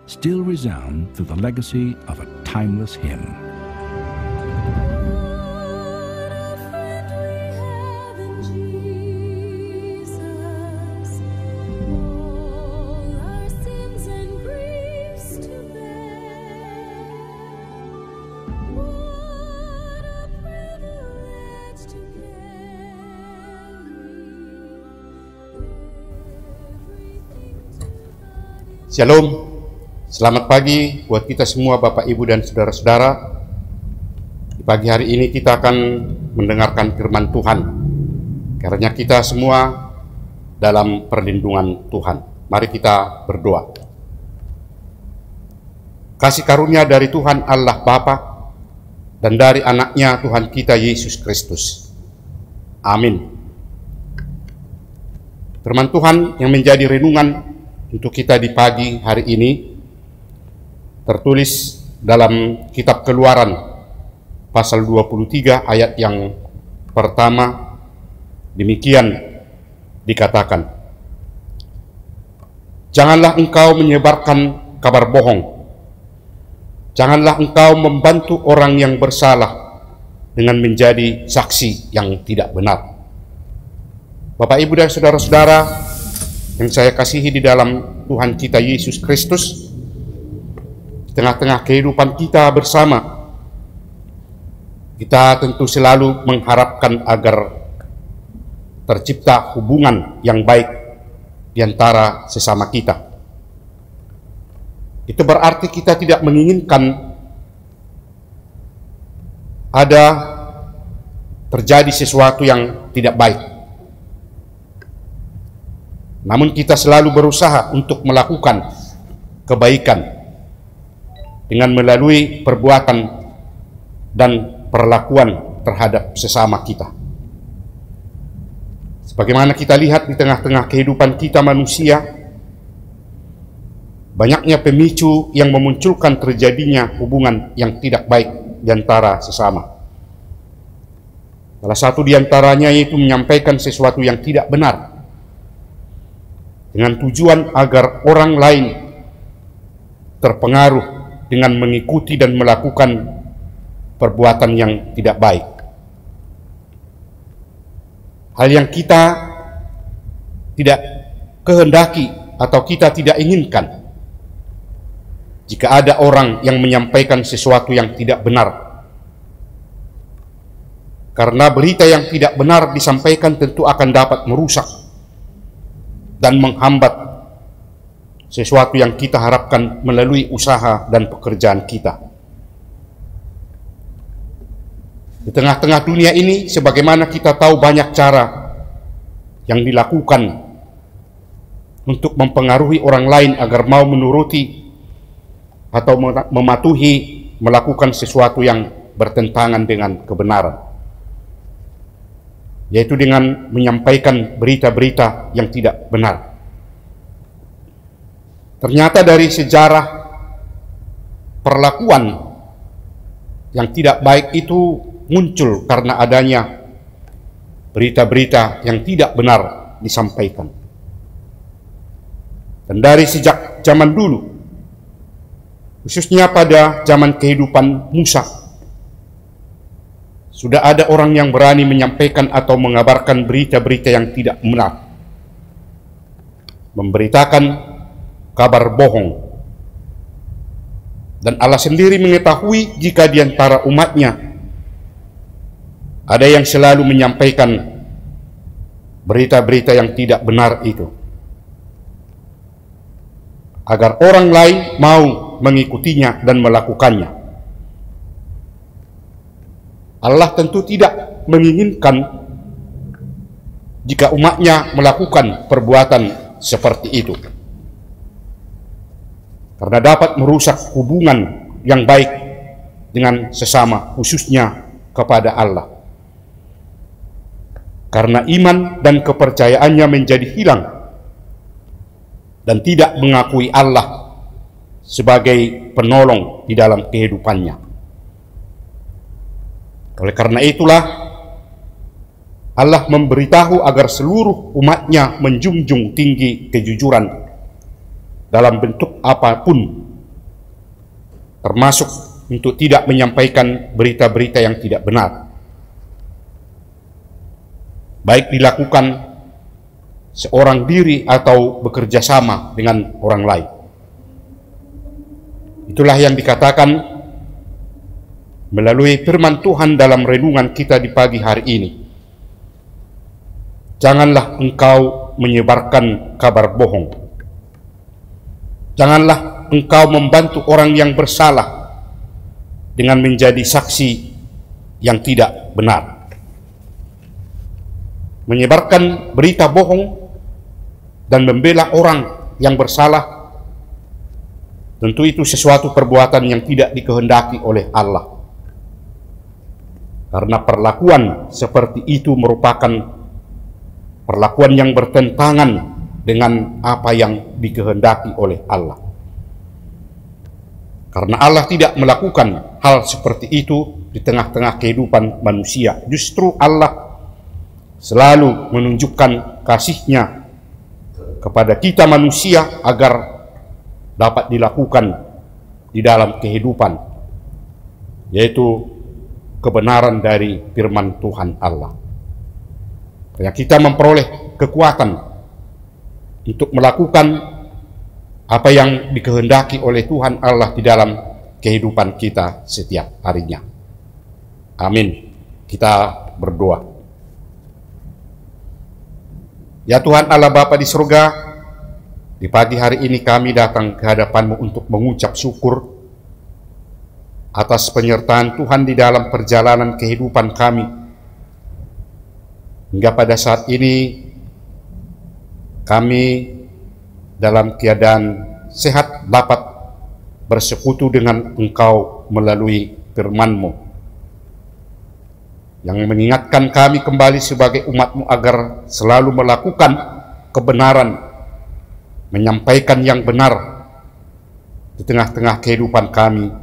still resound through the legacy of a timeless hymn. Shalom, selamat pagi buat kita semua Bapak, Ibu, dan Saudara-saudara. Di pagi hari ini kita akan mendengarkan firman Tuhan. Karena kita semua dalam perlindungan Tuhan. Mari kita berdoa. Kasih karunia dari Tuhan Allah Bapa dan dari anaknya Tuhan kita Yesus Kristus. Amin. Firman Tuhan yang menjadi renungan untuk kita di pagi hari ini tertulis dalam kitab Keluaran pasal 23 ayat yang pertama. Demikian dikatakan, "Janganlah engkau menyebarkan kabar bohong. Janganlah engkau membantu orang yang bersalah dengan menjadi saksi yang tidak benar." Bapak, Ibu, dan saudara-saudara yang saya kasihi di dalam Tuhan kita Yesus Kristus, di tengah-tengah kehidupan kita bersama, kita tentu selalu mengharapkan agar tercipta hubungan yang baik di antara sesama kita. Itu berarti kita tidak menginginkan ada terjadi sesuatu yang tidak baik. Namun kita selalu berusaha untuk melakukan kebaikan dengan melalui perbuatan dan perlakuan terhadap sesama kita. Sebagaimana kita lihat di tengah-tengah kehidupan kita manusia, banyaknya pemicu yang memunculkan terjadinya hubungan yang tidak baik di antara sesama. Salah satu di antaranya yaitu menyampaikan sesuatu yang tidak benar dengan tujuan agar orang lain terpengaruh dengan mengikuti dan melakukan perbuatan yang tidak baik. Hal yang kita tidak kehendaki atau kita tidak inginkan. Jika ada orang yang menyampaikan sesuatu yang tidak benar, karena berita yang tidak benar disampaikan tentu akan dapat merusak dan menghambat sesuatu yang kita harapkan melalui usaha dan pekerjaan kita. Di tengah-tengah dunia ini, sebagaimana kita tahu banyak cara yang dilakukan untuk mempengaruhi orang lain agar mau menuruti atau mematuhi melakukan sesuatu yang bertentangan dengan kebenaran, yaitu dengan menyampaikan berita-berita yang tidak benar. Ternyata dari sejarah perlakuan yang tidak baik itu muncul karena adanya berita-berita yang tidak benar disampaikan. Dan dari sejak zaman dulu, khususnya pada zaman kehidupan Musa, sudah ada orang yang berani menyampaikan atau mengabarkan berita-berita yang tidak benar, memberitakan kabar bohong. Dan Allah sendiri mengetahui jika di antara umatnya ada yang selalu menyampaikan berita-berita yang tidak benar itu, agar orang lain mau mengikutinya dan melakukannya. Allah tentu tidak menginginkan jika umatnya melakukan perbuatan seperti itu, karena dapat merusak hubungan yang baik dengan sesama, khususnya kepada Allah. Karena iman dan kepercayaannya menjadi hilang dan tidak mengakui Allah sebagai penolong di dalam kehidupannya. Oleh karena itulah Allah memberitahu agar seluruh umatnya menjunjung tinggi kejujuran dalam bentuk apapun termasuk untuk tidak menyampaikan berita-berita yang tidak benar, baik dilakukan seorang diri atau bekerja sama dengan orang lain. Itulah yang dikatakan melalui firman Tuhan dalam renungan kita di pagi hari ini. Janganlah engkau menyebarkan kabar bohong. Janganlah engkau membantu orang yang bersalah dengan menjadi saksi yang tidak benar. Menyebarkan berita bohong dan membela orang yang bersalah, tentu itu sesuatu perbuatan yang tidak dikehendaki oleh Allah. Karena perlakuan seperti itu merupakan perlakuan yang bertentangan dengan apa yang dikehendaki oleh Allah. Karena Allah tidak melakukan hal seperti itu di tengah-tengah kehidupan manusia. Justru Allah selalu menunjukkan kasih-Nya kepada kita manusia agar dapat dilakukan di dalam kehidupan, yaitu kebenaran dari firman Tuhan Allah. Karena kita memperoleh kekuatan untuk melakukan apa yang dikehendaki oleh Tuhan Allah di dalam kehidupan kita setiap harinya. Amin. Kita berdoa. Ya Tuhan Allah Bapa di surga, di pagi hari ini kami datang ke hadapan-Mu untuk mengucap syukur atas penyertaan Tuhan di dalam perjalanan kehidupan kami. Hingga pada saat ini kami dalam keadaan sehat dapat bersekutu dengan Engkau melalui firman-Mu yang mengingatkan kami kembali sebagai umat-Mu agar selalu melakukan kebenaran, menyampaikan yang benar di tengah-tengah kehidupan kami.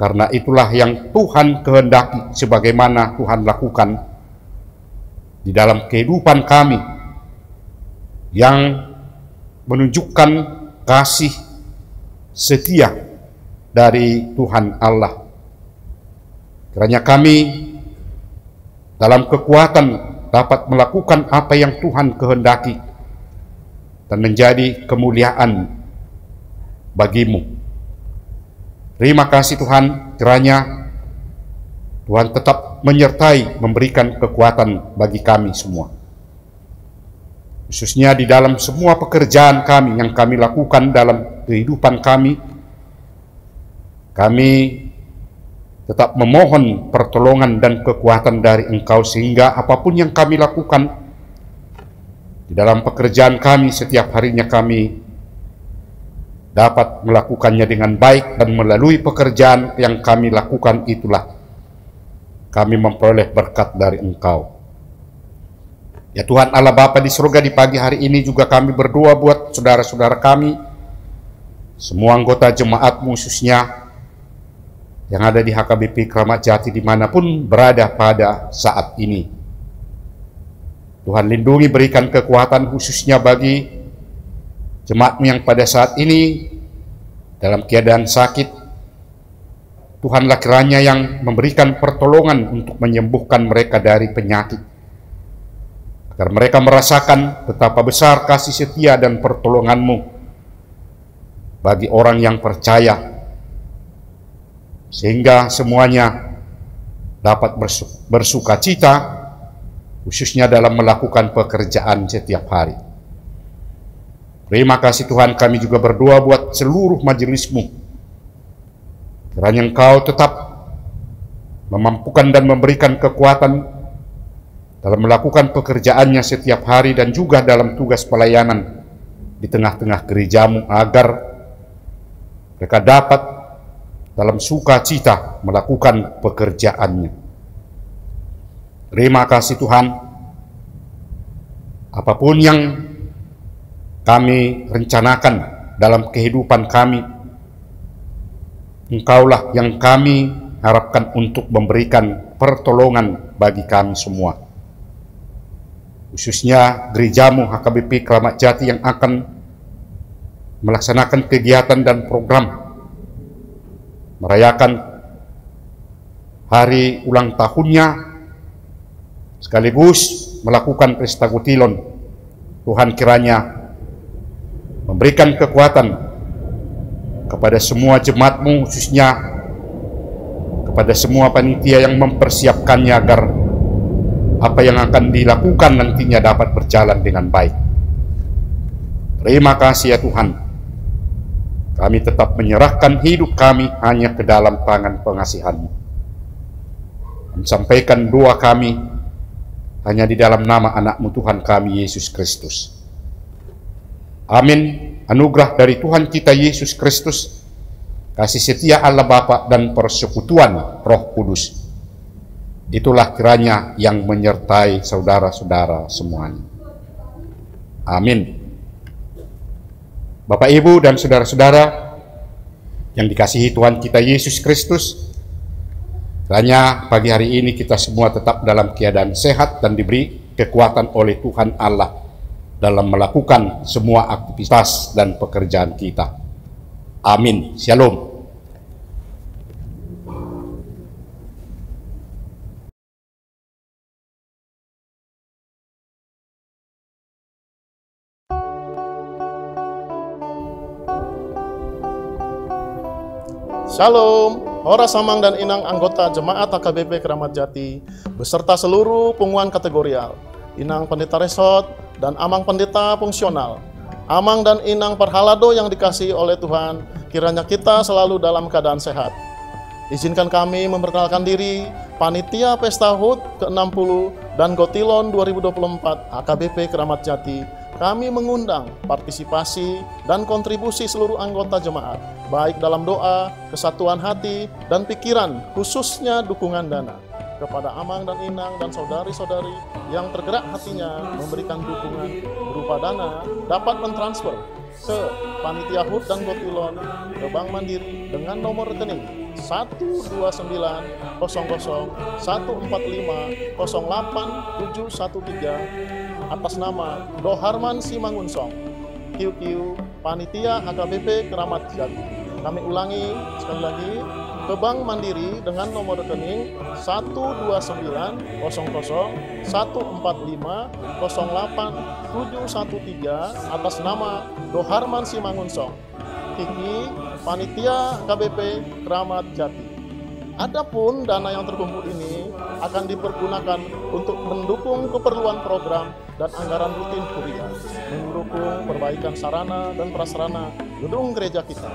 Karena itulah yang Tuhan kehendaki, sebagaimana Tuhan lakukan di dalam kehidupan kami, yang menunjukkan kasih setia dari Tuhan Allah. Kiranya kami dalam kekuatan dapat melakukan apa yang Tuhan kehendaki dan menjadi kemuliaan bagi-Mu. Terima kasih Tuhan, kiranya Tuhan tetap menyertai, memberikan kekuatan bagi kami semua. Khususnya di dalam semua pekerjaan kami yang kami lakukan dalam kehidupan kami, kami tetap memohon pertolongan dan kekuatan dari Engkau, sehingga apapun yang kami lakukan di dalam pekerjaan kami setiap harinya, kami dapat melakukannya dengan baik, dan melalui pekerjaan yang kami lakukan itulah kami memperoleh berkat dari Engkau. Ya Tuhan Allah Bapa di surga, di pagi hari ini juga kami berdoa buat saudara-saudara kami, semua anggota jemaat-Mu khususnya yang ada di HKBP Kramat Jati dimanapun berada pada saat ini. Tuhan lindungi, berikan kekuatan khususnya bagi jemaat-Mu yang pada saat ini dalam keadaan sakit. Tuhanlah kiranya yang memberikan pertolongan untuk menyembuhkan mereka dari penyakit, agar mereka merasakan betapa besar kasih setia dan pertolongan-Mu bagi orang yang percaya, sehingga semuanya dapat bersuka cita, khususnya dalam melakukan pekerjaan setiap hari. Terima kasih Tuhan, kami juga berdoa buat seluruh majelis-Mu. Kiranya Engkau tetap memampukan dan memberikan kekuatan dalam melakukan pekerjaannya setiap hari dan juga dalam tugas pelayanan di tengah-tengah gereja-Mu, agar mereka dapat dalam sukacita melakukan pekerjaannya. Terima kasih Tuhan. Apapun yang kami rencanakan dalam kehidupan kami, Engkaulah yang kami harapkan untuk memberikan pertolongan bagi kami semua. Khususnya gereja-Mu HKBP Kramat Jati yang akan melaksanakan kegiatan dan program merayakan hari ulang tahunnya sekaligus melakukan pesta Gutilon. Tuhan kiranya memberikan kekuatan kepada semua jemaat-Mu, khususnya kepada semua panitia yang mempersiapkannya agar apa yang akan dilakukan nantinya dapat berjalan dengan baik. Terima kasih ya Tuhan. Kami tetap menyerahkan hidup kami hanya ke dalam tangan pengasihan-Mu. Sampaikan doa kami hanya di dalam nama anak-Mu Tuhan kami, Yesus Kristus. Amin. Anugerah dari Tuhan kita Yesus Kristus, kasih setia Allah Bapa dan persekutuan Roh Kudus, itulah kiranya yang menyertai saudara-saudara semuanya. Amin. Bapak, Ibu, dan saudara-saudara yang dikasihi Tuhan kita Yesus Kristus, kiranya pagi hari ini kita semua tetap dalam keadaan sehat dan diberi kekuatan oleh Tuhan Allah dalam melakukan semua aktivitas dan pekerjaan kita. Amin. Shalom. Shalom, Horas Amang dan Inang anggota Jemaat HKBP Keramat Jati beserta seluruh pengumuman kategorial, Inang Pendeta Resort dan Amang Pendeta Fungsional, Amang dan Inang Perhalado yang dikasihi oleh Tuhan, kiranya kita selalu dalam keadaan sehat. Izinkan kami memperkenalkan diri, Panitia Pesta HUT ke-60 dan Gotilon 2024 HKBP Keramat Jati. Kami mengundang partisipasi dan kontribusi seluruh anggota jemaat, baik dalam doa, kesatuan hati, dan pikiran, khususnya dukungan dana. Kepada Amang dan Inang dan saudari-saudari yang tergerak hatinya memberikan dukungan berupa dana, dapat mentransfer ke Panitia HUT dan Gotilon ke Bank Mandiri dengan nomor rekening 1290145087713 atas nama Doharman Simangunsong, QQ Panitia HKBP Keramat Jati. Kami ulangi sekali lagi, ke Bank Mandiri dengan nomor rekening 1290145087713 atas nama Doharman Simangunsong, QQ Panitia HKBP Keramat Jati. Adapun dana yang terkumpul ini akan dipergunakan untuk mendukung keperluan program dan anggaran rutin kuliah, mendukung perbaikan sarana dan prasarana gedung gereja kita.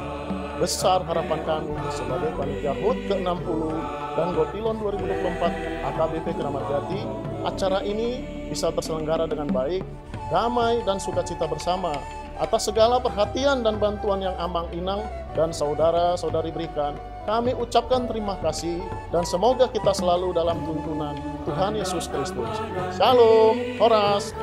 Besar harapan kami sebagai Panitia HUT ke-60 dan Gotilon 2024 HKBP Keramat Jati, acara ini bisa terselenggara dengan baik, damai dan sukacita bersama. Atas segala perhatian dan bantuan yang Amang, Inang, dan saudara-saudari berikan, kami ucapkan terima kasih dan semoga kita selalu dalam tuntunan Tuhan Yesus Kristus. Shalom, Horas.